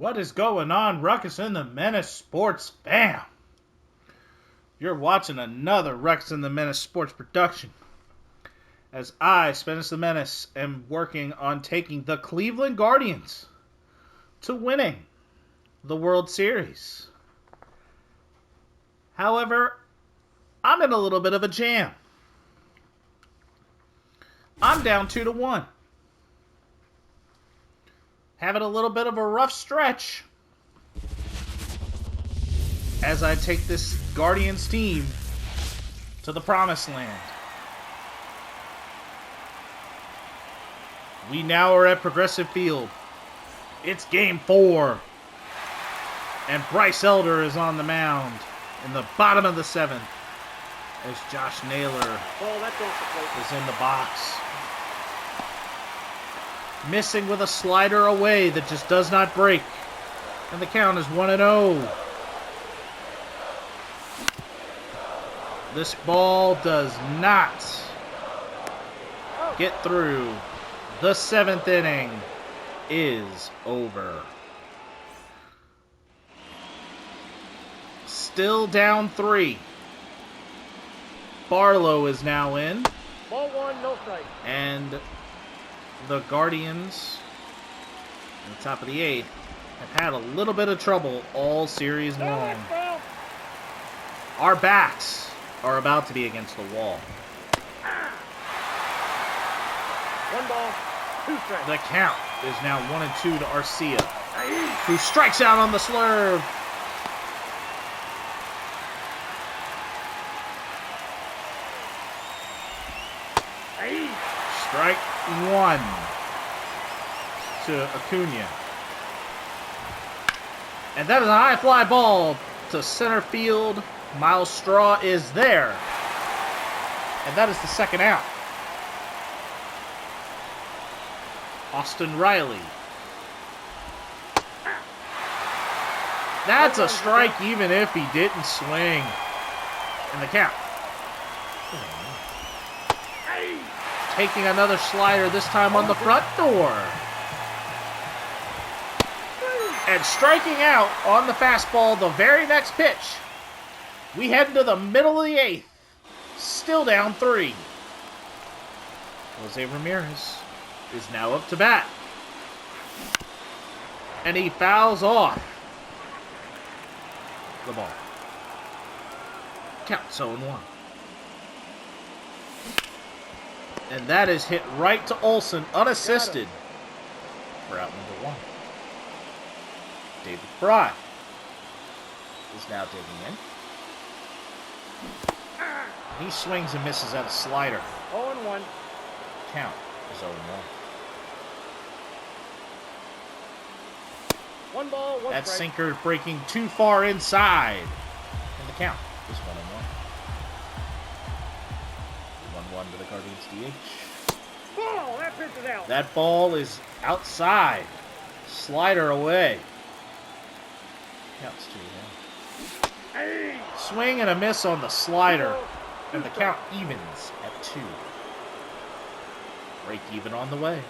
What is going on, Ruckus in the Menace Sports fam? You're watching another Ruckus in the Menace Sports production. As I, Spanish the Menace, am working on taking the Cleveland Guardians to winning the World Series. However, I'm in a little bit of a jam. I'm down 2-1. Having a little bit of a rough stretch as I take this Guardians team to the promised land. We now are at Progressive Field. It's game 4. And Bryce Elder is on the mound in the bottom of the 7th as Josh Naylor is in the box. Missing with a slider away that just does not break. And the count is 1-0. This ball does not get through. The 7th inning is over. Still down 3. Barlow is now in. Ball 1, no strike. And the Guardians, at the top of the 8th, have had a little bit of trouble all series long. Our backs are about to be against the wall. 1 ball, 2 strikes. The count is now 1-2 to Arcia, who strikes out on the slurve. Strike 1 to Acuna. And that is a high fly ball to center field. Miles Straw is there. And that is the 2nd out. Austin Riley. That's a strike even if he didn't swing. And the count. Taking another slider, this time on the front door. And striking out on the fastball the very next pitch. We head into the middle of the 8th. Still down 3. Jose Ramirez is now up to bat. And he fouls off the ball. Count 0-1. And that is hit right to Olsen, unassisted, for out number 1. David Fry is now digging in. He swings and misses at a slider. 0-1. Count is 0-1. 1 ball, 1 That strike. sinker breaking too far inside. And the count is 1-1. 1-1 to the Guardians DH. Ball, that pitch is out. That ball is outside. Slider away. Counts 2 now. Swing and a miss on the slider. And the count evens at 2. Break even on the way.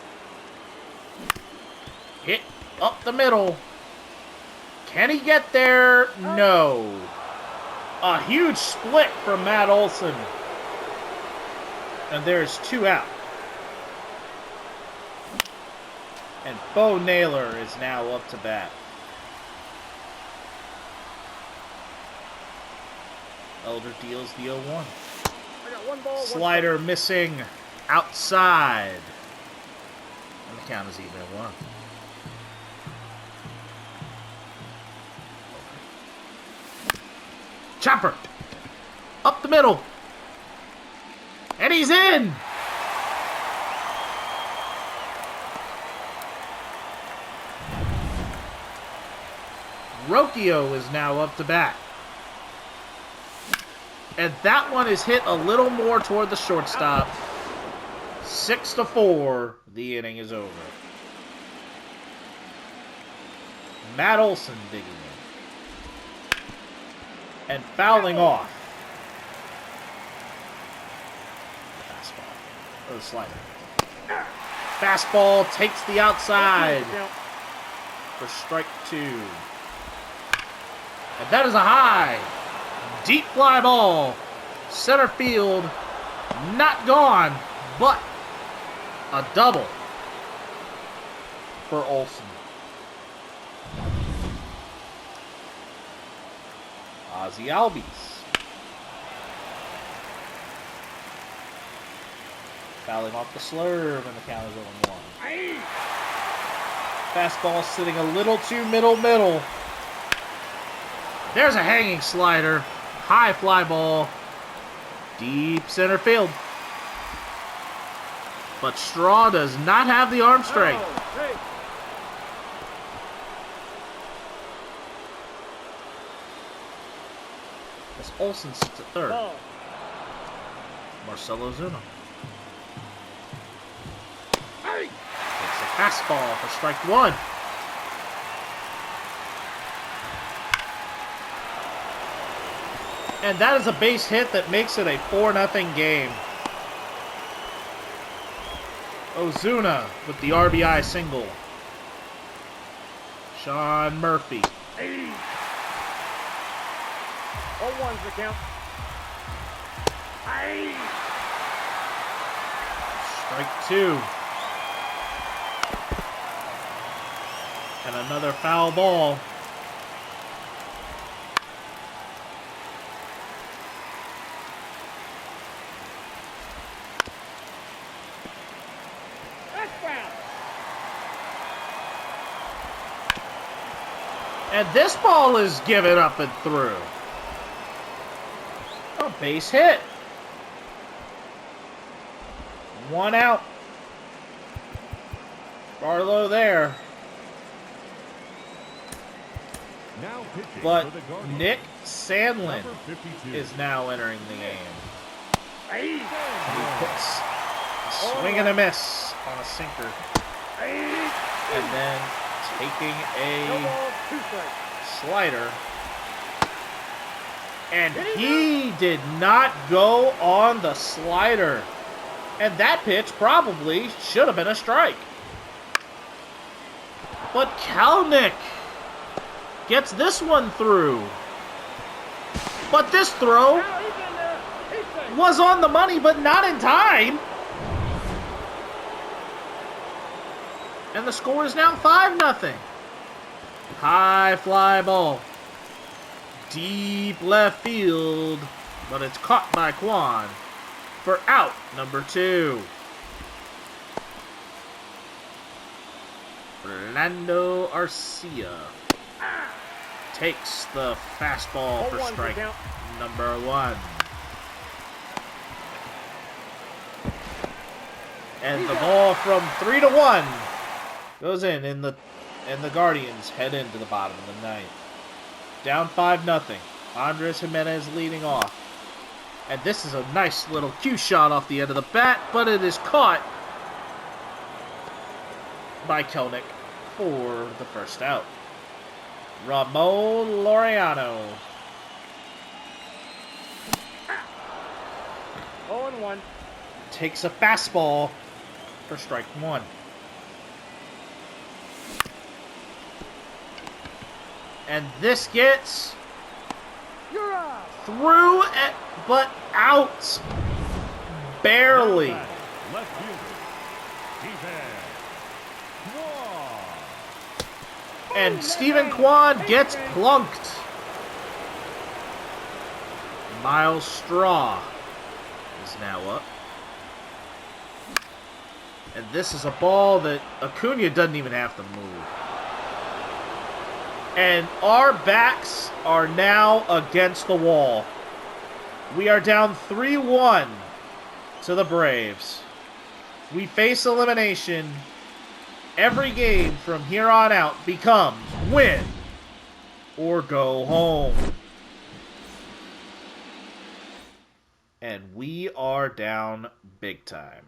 Hit up the middle. Can he get there? No. A huge split from Matt Olson. And there's 2 out. And Bo Naylor is now up to bat. Elder deals the 0-1. I got 1 ball, 1 Slider missing outside. And the count is even at 1. Chopper. Up the middle. And he's in! Rocchio is now up to bat. And that one is hit a little more toward the shortstop. 6-4, the inning is over. Matt Olson digging in. And fouling off. The fastball. Or the slider. Fastball takes the outside. for strike 2. And that is a high, deep fly ball. Center field, not gone, but a double for Olsen. Ozzy Albies. Fouling off the slurve, and the count is 0-1. Fastball sitting a little too middle. There's a hanging slider. High fly ball. Deep center field. But Straw does not have the arm strength. As Olsen sits at third. Marcelo Zuna. Takes a fastball for strike 1. And that is a base hit that makes it a 4-0 game. Ozuna with the RBI single. Sean Murphy. 0-1's the count. Strike 2. And another foul ball. And this ball is given up and through. A base hit. 1 out. Barlow there. Now pitching But for the Guardians, Nick Sandlin number 52. is now entering the game. Hey. He puts a swing and a miss on a sinker. And then taking a slider. And he did not go on the slider. And that pitch probably should have been a strike. But Kalnick gets this one through. But this throw was on the money, but not in time. And the score is now 5-0. High fly ball. Deep left field. But it's caught by Kwan for out number 2. Orlando Arcia takes the fastball for strike number 1. And the ball from 3-1 goes in the Guardians head into the bottom of the 9th. Down 5-0. Andres Jimenez leading off. And this is a nice little cue shot off the end of the bat, but it is caught by Kelnick for the first out. Ramon Laureano. 0-1. Takes a fastball for strike 1. And this gets through, but out. Barely. Left fielder, And Stephen Kwan gets plunked. Miles Straw is now up. And this is a ball that Acuna doesn't even have to move. And our backs are now against the wall. We are down 3-1 to the Braves. We face elimination. Every game from here on out becomes win or go home. And we are down big time.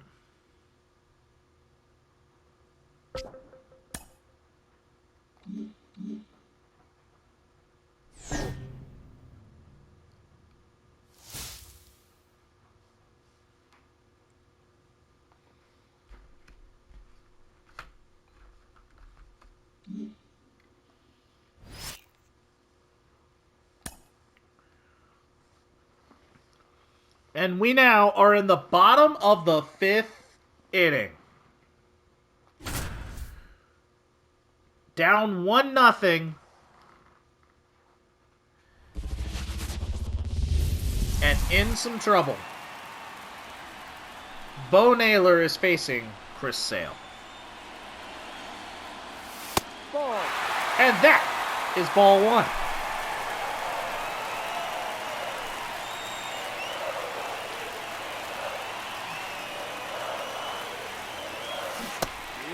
And we now are in the bottom of the 5th inning. Down 1-0. And in some trouble. Bo Naylor is facing Chris Sale. Ball. And that is ball 1.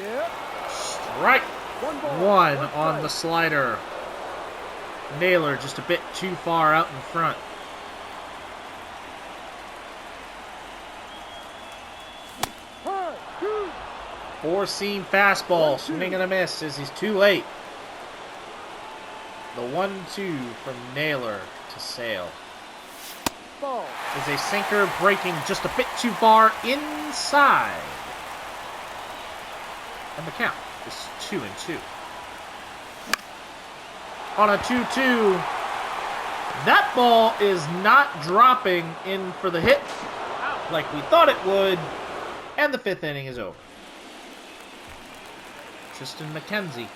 Yep. Strike One ball. 1 One on strike. the slider. Naylor just a bit too far out in front. One, two. Four-seam fastball, 1-2. swing and a miss as he's too late. The 1-2 from Naylor to Sale Ball. is a sinker breaking just a bit too far inside. And the count is 2-2. On a 2-2, that ball is not dropping in for the hit like we thought it would, and the 5th inning is over. Tristan McKenzie.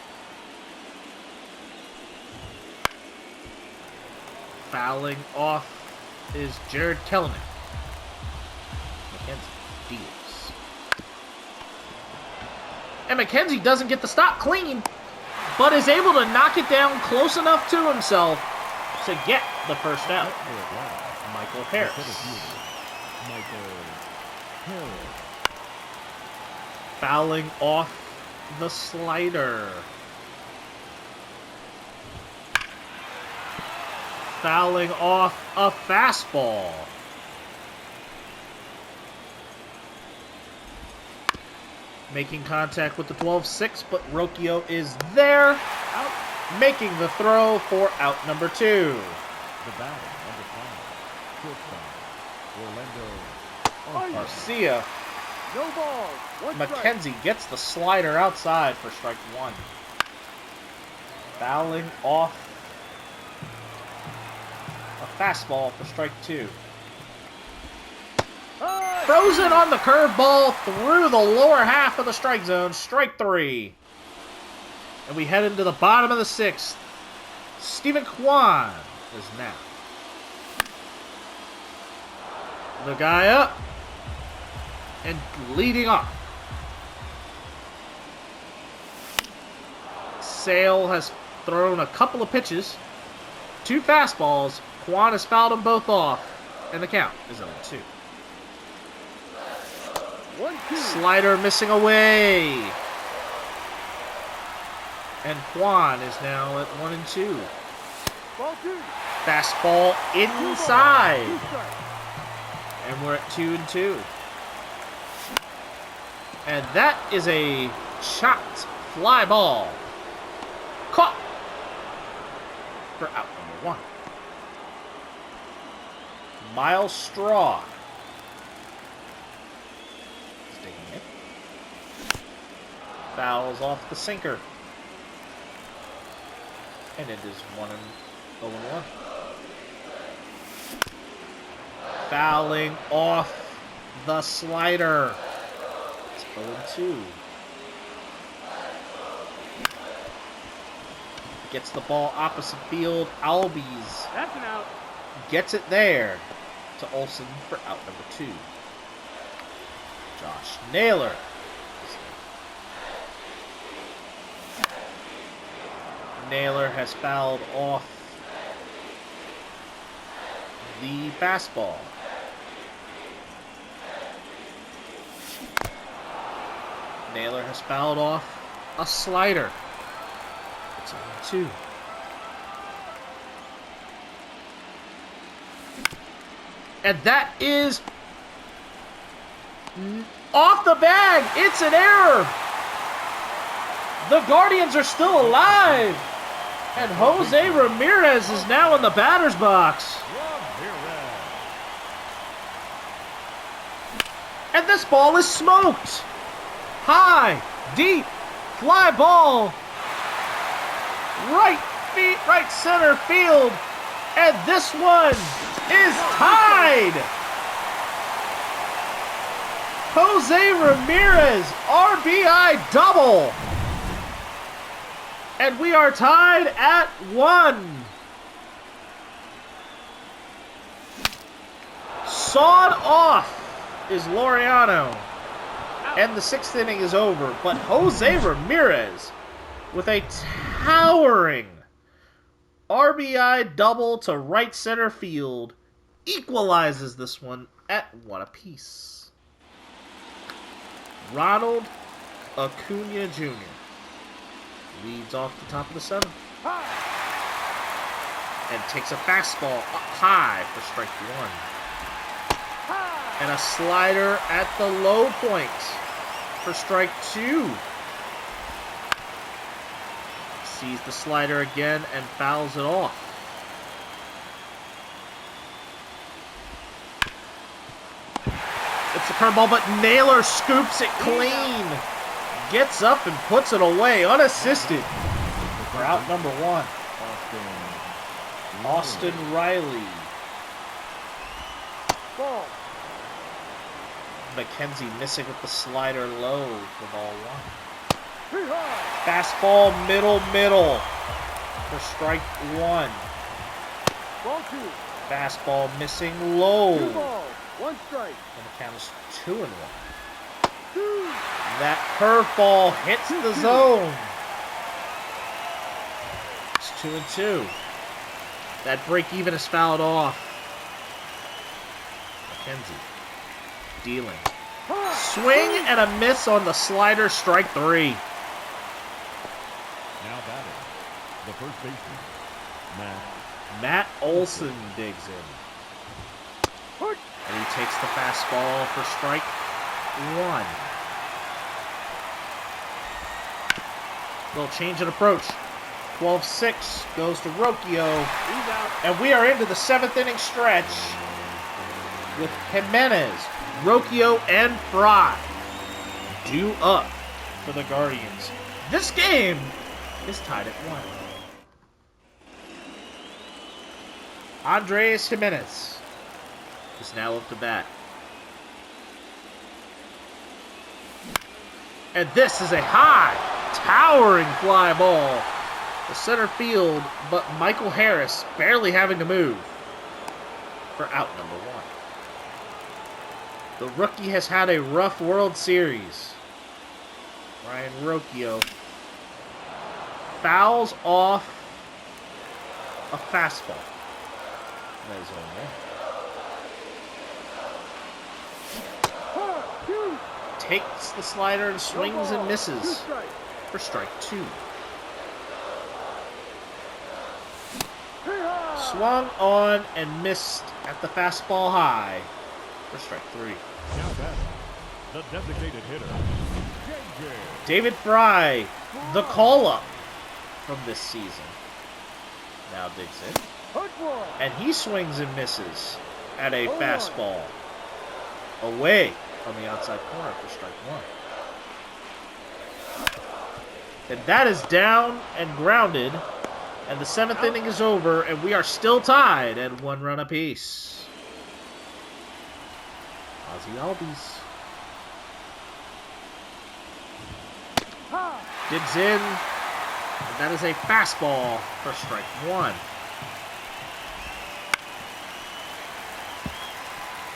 Fouling off is Jared Kelenic. McKenzie deals. And McKenzie doesn't get the stop clean, but is able to knock it down close enough to himself to get the first out. Michael Harris. Fouling off the slider. Fouling off a fastball. Making contact with the 12-6, but Rocchio is there, out, making the throw for out number 2. The batter, number 5, shortstop, Orlando. Garcia. No ball. One strike. McKenzie gets the slider outside for strike 1. Fouling off a fastball for strike 2. High. Frozen on the curveball through the lower half of the strike zone. Strike 3. And we head into the bottom of the 6th. Stephen Kwan is now the guy up and leading off. Sale has thrown a couple of pitches. 2 fastballs. Kwan has fouled them both off. And the count is 0-2. 1-2. Slider missing away. And Kwan is now at 1-2. Ball 2. Fastball inside. 2 strikes. And we're at 2-2. And that is a chopped fly ball. Caught for out number 1. Miles Straw is taking it. Fouls off the sinker. And it is 1-1. Fouling off the slider. It's 0-2. Gets the ball opposite field. Albies That's an out. gets it there to Olsen for out number 2. Josh Naylor. Naylor has fouled off the fastball. Naylor has fouled off a slider. It's 0-2. And that is off the bag. It's an error. The Guardians are still alive. And Jose Ramirez is now in the batter's box. And this ball is smoked. High, deep, fly ball. Right center field. And this one is tied. Jose Ramirez, RBI double. And we are tied at 1. Sawed off is Laureano. And the 6th inning is over. But Jose Ramirez, with a towering RBI double to right center field, equalizes this one at 1 apiece. Ronald Acuna Jr. leads off the top of the 7th. And takes a fastball up high for strike 1. And a slider at the low point for strike 2. Sees the slider again and fouls it off. It's a curveball, but Naylor scoops it clean. Gets up and puts it away unassisted. For out number 1. Austin Riley. Ball. McKenzie missing with the slider low for ball 1. Too high. Fastball middle for strike 1. Ball 2. Fastball missing low. 2 balls. 1 strike. And the count is 2-1. 2. That curveball hits the zone. It's 2-2. That break even is fouled off. McKenzie dealing. Swing and a miss on the slider, strike 3. Now batting, the first baseman, Matt Olson digs in. Push. And he takes the fastball for strike 1. Little change in approach. 12-6 goes to Rocchio. He's out. And we are into the 7th inning stretch with Jimenez, Rocchio, and Fry due up for the Guardians. This game is tied at 1. Andres Jimenez is now up to bat. And this is a high, towering fly ball to center field, but Michael Harris barely having to move for out number 1. The rookie has had a rough World Series. Ryan Rocchio fouls off a fastball. That is on there. Takes the slider and swings and misses for strike 2. Swung on and missed at the fastball high for strike 3. now batting, the designated hitter, JJ. David Fry, the call-up from this season, now digs in. And he swings and misses at a fastball away on the outside corner for strike 1. And that is down and grounded. And the 7th inning is over, and we are still tied at 1 run apiece. Ozzy Albies digs in, and that is a fastball for strike 1.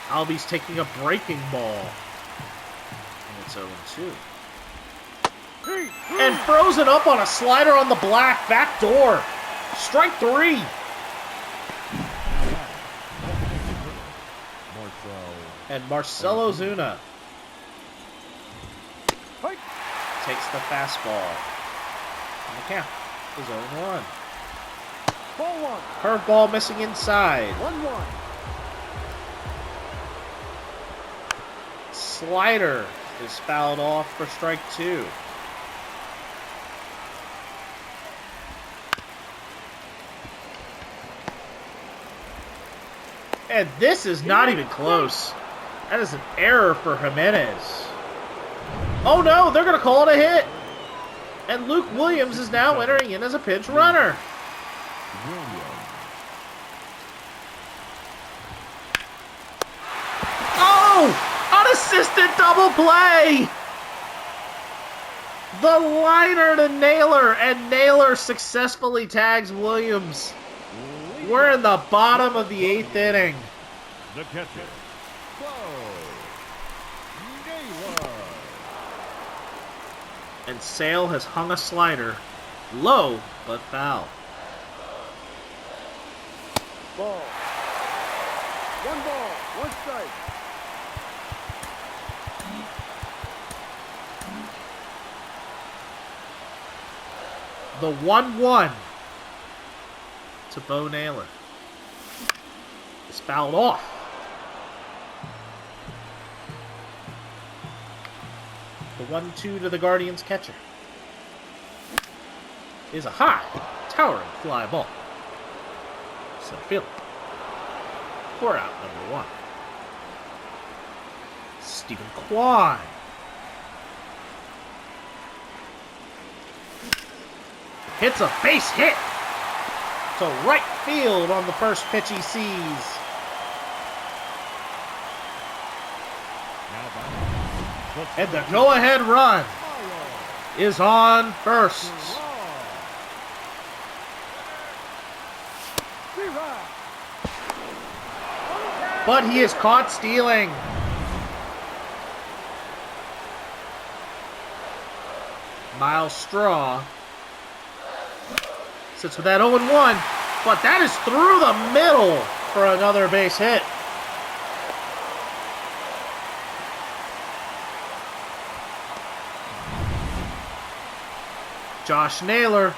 Albies taking a breaking ball, and it's 0-2. And frozen up on a slider on the black back door. Strike 3. And Marcelo Zuna takes the fastball. And the count is 0-1. Ball 1. Curveball missing inside. 1-1. Slider is fouled off for strike 2. And this is not even close. That is an error for Jimenez. Oh no, they're going to call it a hit. And Luke Williams is now entering in as a pinch runner. Oh! Unassisted double play! The liner to Naylor, and Naylor successfully tags Williams. We're in the bottom of the 8th inning. The catcher, Bo Naylor. And Sale has hung a slider low but foul. Ball. 1 ball, 1 strike. The 1-1 to Bo Naylor is fouled off. The 1-2 to the Guardians catcher is a high, towering fly ball. Center field. 4 out, number 1. Stephen Kwan. Hits a base hit to right field on the first pitch he sees. And the go-ahead run is on first. But he is caught stealing. Miles Straw sits with that 0-1, but that is through the middle for another base hit. Josh Naylor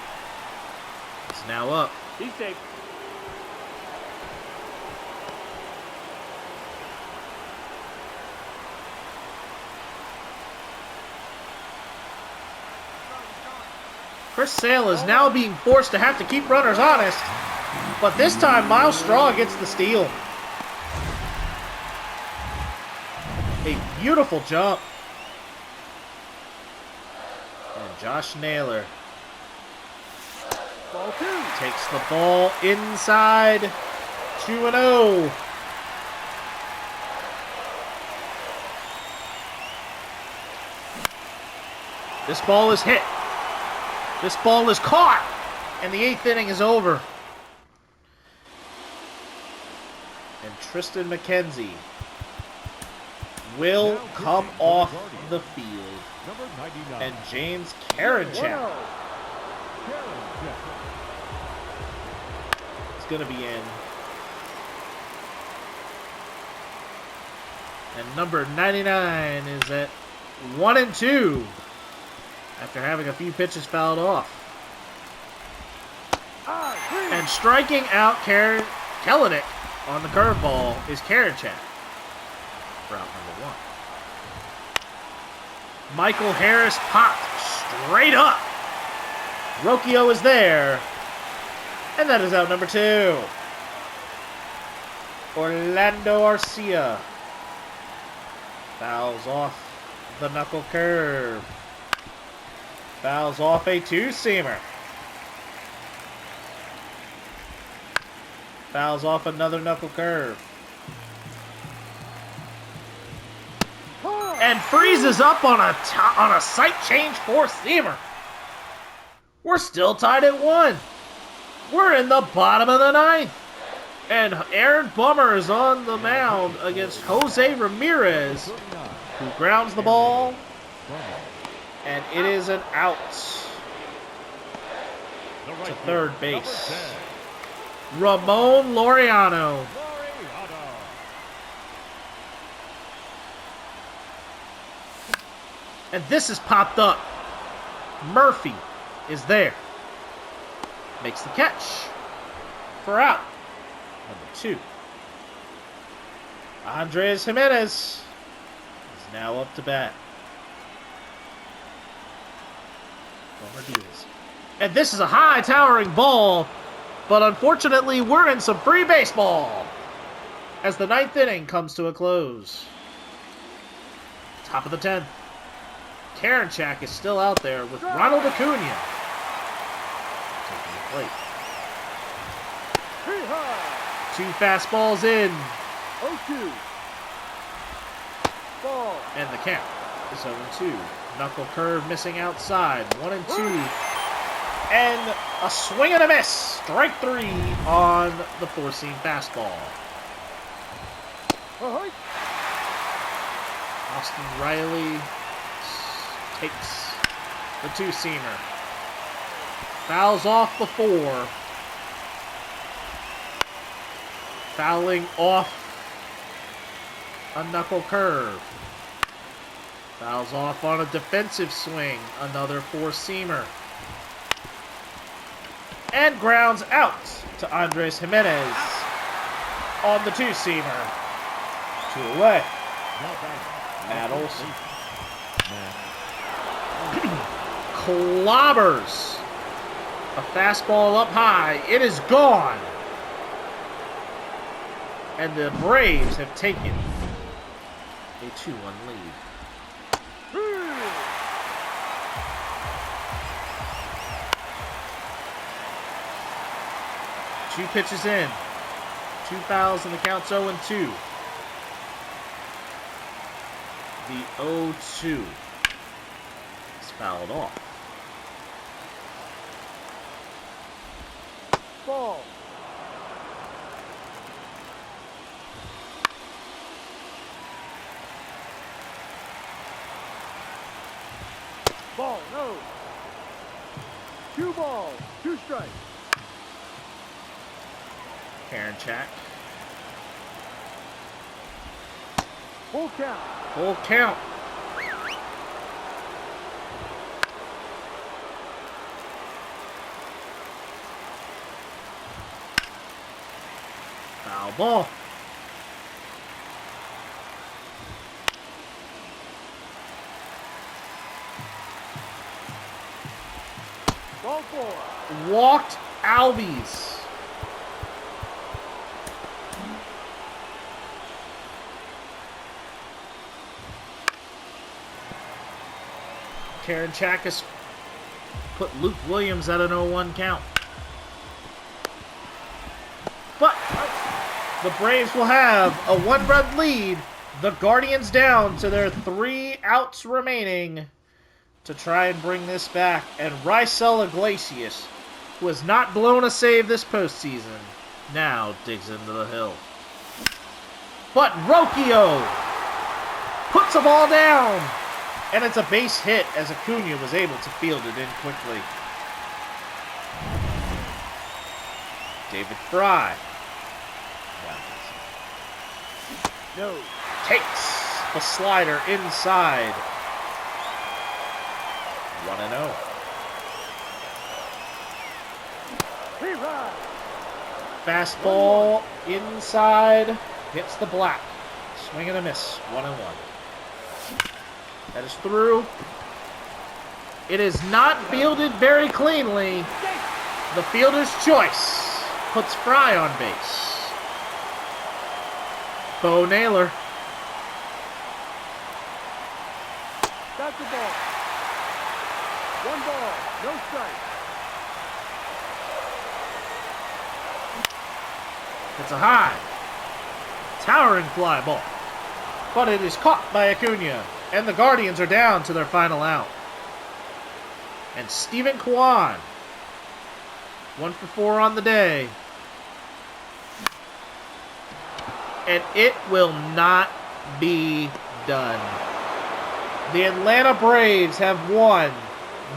is now up. He's safe. Chris Sale is now being forced to have to keep runners honest, but this time Miles Straw gets the steal. A beautiful jump. And Josh Naylor Ball 2. takes the ball inside. 2-0. This ball is hit. This ball is caught. And the 8th inning is over. And Tristan McKenzie will come off the field. Number 99. And James Karinchak 1-0. is going to be in. And number 99 is at 1-2 after having a few pitches fouled off. And striking out Kellenick on the curveball is Karinchak. Route number 1. Michael Harris popped straight up. Rocchio is there. And that is out number 2. Orlando Arcia fouls off the knuckle curve. Fouls off a 2-seamer. Fouls off another knuckle curve. And freezes up on a sight change 4-seamer. We're still tied at 1. We're in the bottom of the 9th. And Aaron Bummer is on the mound against Jose Ramirez, who grounds the ball. And it is an out to third base. Ramon Laureano. And this is popped up. Murphy is there. Makes the catch for out number 2. Andres Jimenez is now up to bat. And this is a high towering ball, but unfortunately we're in some free baseball as the 9th inning comes to a close. Top of the 10th. Karinchak is still out there with Ronald Acuna taking the plate. 2 fastballs in. 0-2. Ball. And the count is 0-2. Knuckle curve missing outside. 1-2. And a swing and a miss. Strike 3 on the four-seam fastball. Ahoy. Austin Riley takes the two-seamer. Fouls off the 4. Fouling off a knuckle curve. Fouls off on a defensive swing. Another four-seamer. And grounds out to Andres Jimenez on the two-seamer. 2 away. Matt Olson. Clobbers a fastball up high. It is gone. And the Braves have taken a 2-1 lead. 2 pitches in. 2 fouls and the count's 0-2. The 0-2 is fouled off. Ball. Ball, no. 2 balls, 2 strikes. Karinchak. Full count. Full count. Foul ball. Ball 4. Walked Albies. Karinchak has put Luke Williams at an 0-1 count. But the Braves will have a 1-run lead. The Guardians down to their 3 outs remaining to try and bring this back. And Raisel Iglesias, who has not blown a save this postseason, now digs into the hill. But Rocchio puts a ball down. And it's a base hit as Acuna was able to field it in quickly. David Fry. No. Takes the slider inside. 1-0. Rerun. Fastball inside. Hits the black. Swing and a miss. 1-1. That is through. It is not fielded very cleanly. The fielder's choice puts Fry on base. Bo Naylor. That's the ball. 1 ball, no strike. It's a high, towering fly ball. But it is caught by Acuna. And the Guardians are down to their final out. And Steven Kwan, 1 for 4 on the day. And it will not be done. The Atlanta Braves have won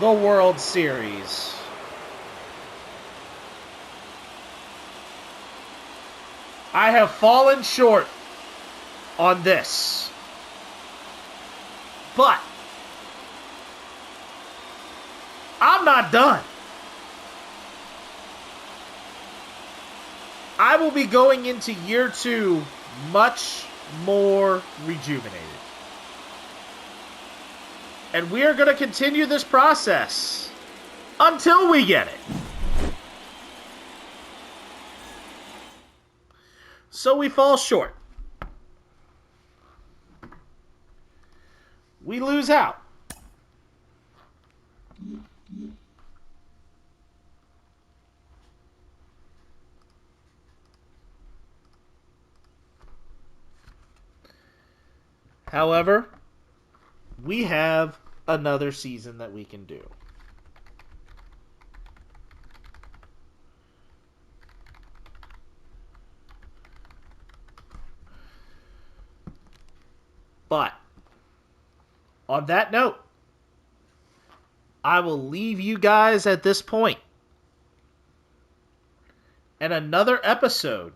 the World Series. I have fallen short on this. But I'm not done. I will be going into year 2 much more rejuvenated. And we are going to continue this process until we get it. So we fall short. We lose out. However, we have another season that we can do. But, on that note, I will leave you guys at this point. And another episode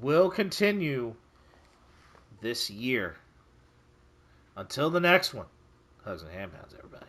will continue this year. Until the next one, hugs and hand pounds, everybody.